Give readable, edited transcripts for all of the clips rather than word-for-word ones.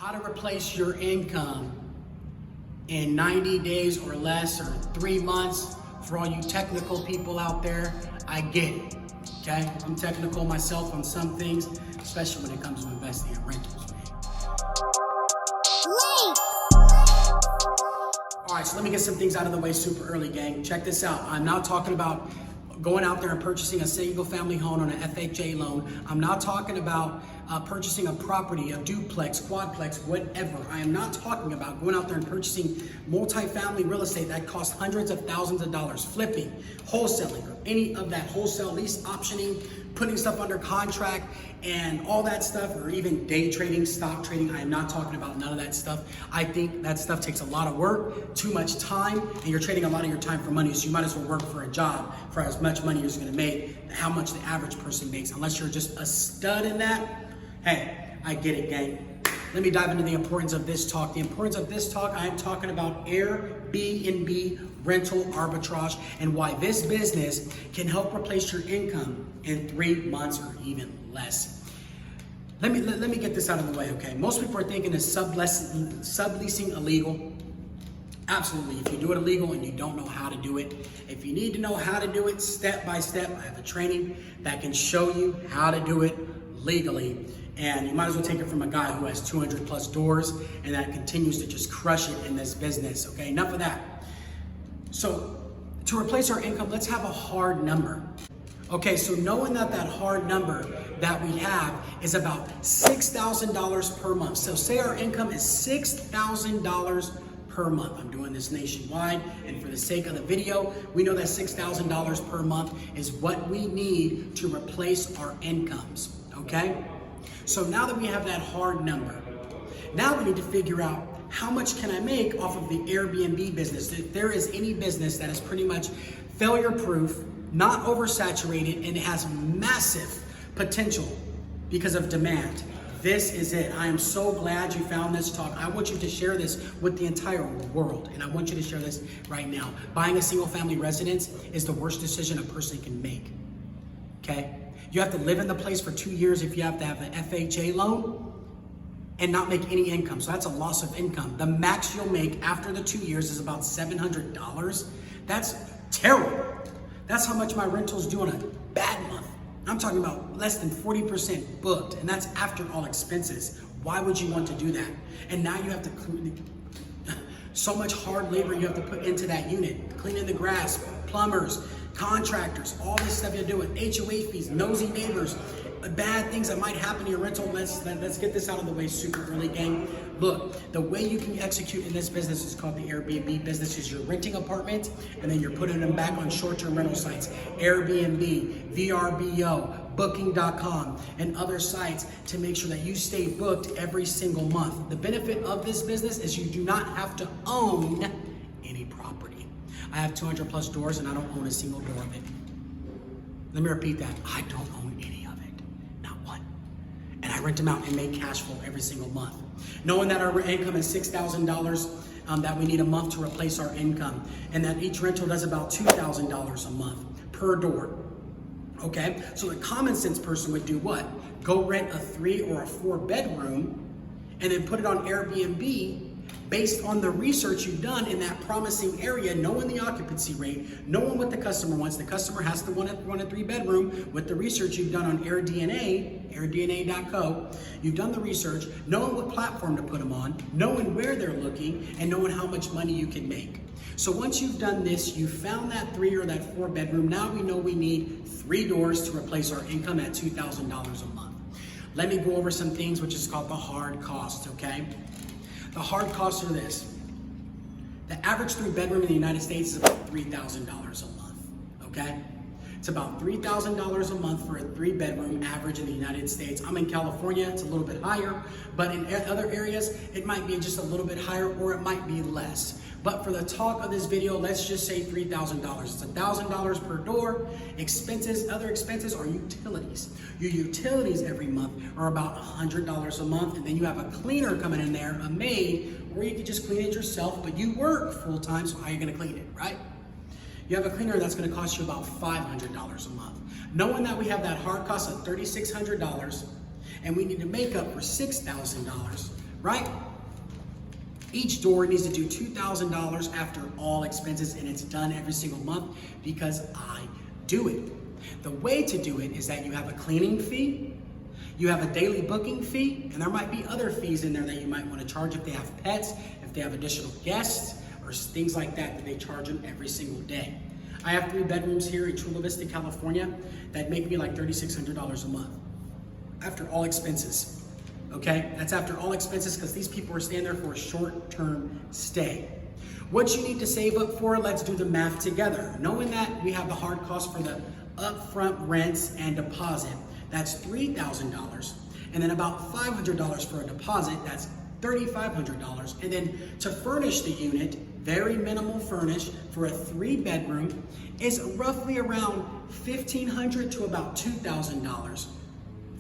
how to replace your income in 90 days or less, or 3 months. For all you technical people out there, I get it, okay? I'm technical myself on some things, especially when it comes to investing in rentals, man. All right, so let me get some things out of the way super early, gang. Check this out. I'm not talking about going out there and purchasing a single family home on an FHA loan. I'm not talking about purchasing a property, a duplex, quadplex, whatever. I am not talking about going out there and purchasing multi-family real estate that costs hundreds of thousands of dollars, flipping, wholesaling, or any of that wholesale lease optioning, putting stuff under contract and all that stuff, or even day trading, stock trading. I am not talking about none of that stuff. I think that stuff takes a lot of work, too much time, and you're trading a lot of your time for money, so you might as well work for a job for as much money as you're gonna make, how much the average person makes. Unless you're just a stud in that, hey, I get it, gang. Let me dive into the importance of this talk. The importance of this talk, I am talking about Airbnb rental arbitrage and why this business can help replace your income in 3 months or even less. Let me get this out of the way, okay? Most people are thinking is subleasing illegal. Absolutely. If you do it illegal and you don't know how to do it, if you need to know how to do it step by step, I have a training that can show you how to do it legally. And you might as well take it from a guy who has 200 plus doors and that continues to just crush it in this business, okay? Enough of that. So to replace our income, let's have a hard number. Okay, so knowing that hard number that we have is about $6,000 per month. So say our income is $6,000 per month. I'm doing this nationwide, and for the sake of the video, we know that $6,000 per month is what we need to replace our incomes, okay? So now that we have that hard number, now we need to figure out how much can I make off of the Airbnb business. If there is any business that is pretty much failure proof, not oversaturated, and it has massive potential because of demand, this is it. I am so glad you found this talk. I want you to share this with the entire world, and I want you to share this right now. Buying a single family residence is the worst decision a person can make, okay? You have to live in the place for 2 years if you have to have an FHA loan and not make any income. So that's a loss of income. The max you'll make after the 2 years is about $700. That's terrible. That's how much my rentals do on a bad month. I'm talking about less than 40% booked, and that's after all expenses. Why would you want to do that? And now you have to so much hard labor you have to put into that unit, cleaning the grass, plumbers, contractors, all this stuff you're doing, HOA fees, nosy neighbors, bad things that might happen in your rental. Let's get this out of the way super early, gang. Look, the way you can execute in this business is called the Airbnb business. Is you're renting apartments and then you're putting them back on short-term rental sites, Airbnb, VRBO, Booking.com, and other sites to make sure that you stay booked every single month. The benefit of this business is you do not have to own any property. I have 200 plus doors and I don't own a single door of it. Let me repeat that. I don't own any of it, not one. And I rent them out and make cash flow every single month. Knowing that our income is $6,000 that we need a month to replace our income, and that each rental does about $2,000 a month per door. Okay, so the common sense person would do what? Go rent a 3 or a 4 bedroom and then put it on Airbnb based on the research you've done in that promising area, knowing the occupancy rate, knowing what the customer wants. The customer has to want a 3 bedroom with the research you've done on airdna.co. You've done the research, knowing what platform to put them on, knowing where they're looking, and knowing how much money you can make. So once you've done this, you found that 3 or that 4 bedroom, now we know we need 3 doors to replace our income at $2,000 a month. Let me go over some things which is called the hard cost, okay? The hard costs are this. The average 3 bedroom in the United States is about $3,000 a month, okay? It's about $3,000 a month for a 3 bedroom average in the United States. I'm in California, it's a little bit higher, but in other areas, it might be just a little bit higher or it might be less. But for the talk of this video, let's just say $3,000. It's $1,000 per door. Expenses, other expenses are utilities. Your utilities every month are about $100 a month, and then you have a cleaner coming in there, a maid, or you can just clean it yourself, but you work full time, so how are you gonna clean it, right? You have a cleaner that's gonna cost you about $500 a month. Knowing that we have that hard cost of $3,600, and we need to make up for $6,000, right? Each door needs to do $2,000 after all expenses, and it's done every single month because I do it. The way to do it is that you have a cleaning fee, you have a daily booking fee, and there might be other fees in there that you might want to charge if they have pets, if they have additional guests, or things like that that they charge them every single day. I have 3 bedrooms here in Chula Vista, California that make me like $3,600 a month after all expenses. Okay, that's after all expenses because these people are staying there for a short-term stay. What you need to save up for, let's do the math together. Knowing that we have the hard cost for the upfront rents and deposit, that's $3,000. And then about $500 for a deposit, that's $3,500. And then to furnish the unit, very minimal furnish for a 3-bedroom is roughly around $1,500 to about $2,000.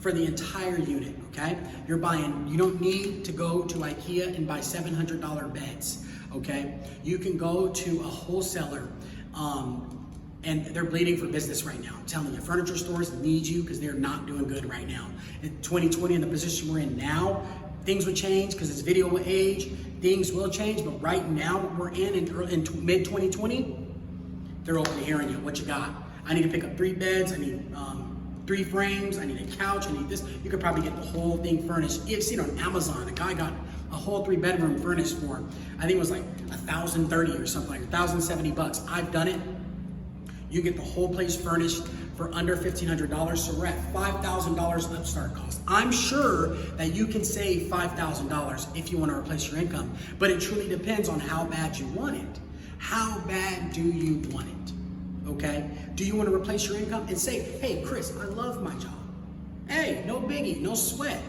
For the entire unit, okay? You don't need to go to IKEA and buy $700 beds, okay? You can go to a wholesaler, and they're bleeding for business right now. I'm telling you, furniture stores need you because they're not doing good right now. In 2020, in the position we're in now, things would change because it's video age, things will change, but right now we're in mid-2020, they're open to hearing you. What you got? I need to pick up 3 beds, I need 3 frames, I need a couch, I need this. You could probably get the whole thing furnished. You've seen it on Amazon. A guy got a whole 3-bedroom furnished for, I think it was like $1,030 or something, like $1,070. I've done it. You get the whole place furnished for under $1,500, so we're at $5,000 upstart cost. I'm sure that you can save $5,000 if you want to replace your income, but it truly depends on how bad you want it. How bad do you want it? Okay? Do you want to replace your income and say, hey, Chris, I love my job. Hey, no biggie, no sweat.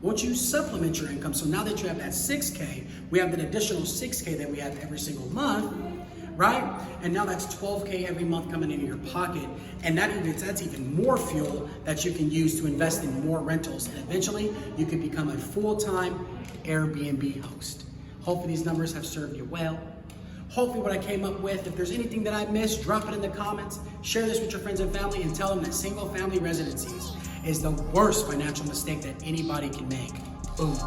Won't you supplement your income? So now that you have that $6K, we have that additional $6K that we have every single month, right? And now that's $12K every month coming into your pocket. And that's even more fuel that you can use to invest in more rentals. And eventually you could become a full-time Airbnb host. Hopefully these numbers have served you well. Hopefully what I came up with, if there's anything that I missed, drop it in the comments, share this with your friends and family, and tell them that single family residencies is the worst financial mistake that anybody can make. Boom.